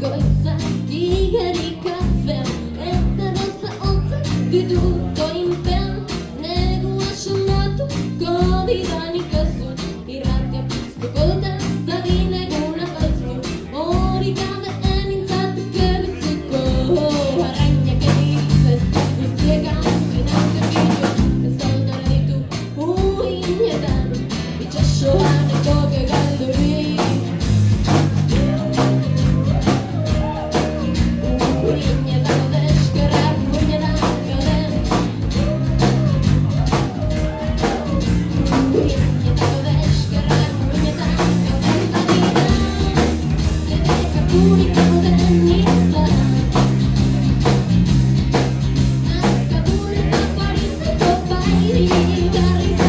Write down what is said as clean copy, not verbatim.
goizza, tigeri kafe, eta rosa ontza, dituko inpen, negua xumatuko didanik azu, irratia piztuko da, zadine guna bazzu, hori gabe enintzatuko bizuko, harainak egitez, guztiegan zenak egitu, ez daudara ditu, uinetan, itxasoan etoke galduri. Garri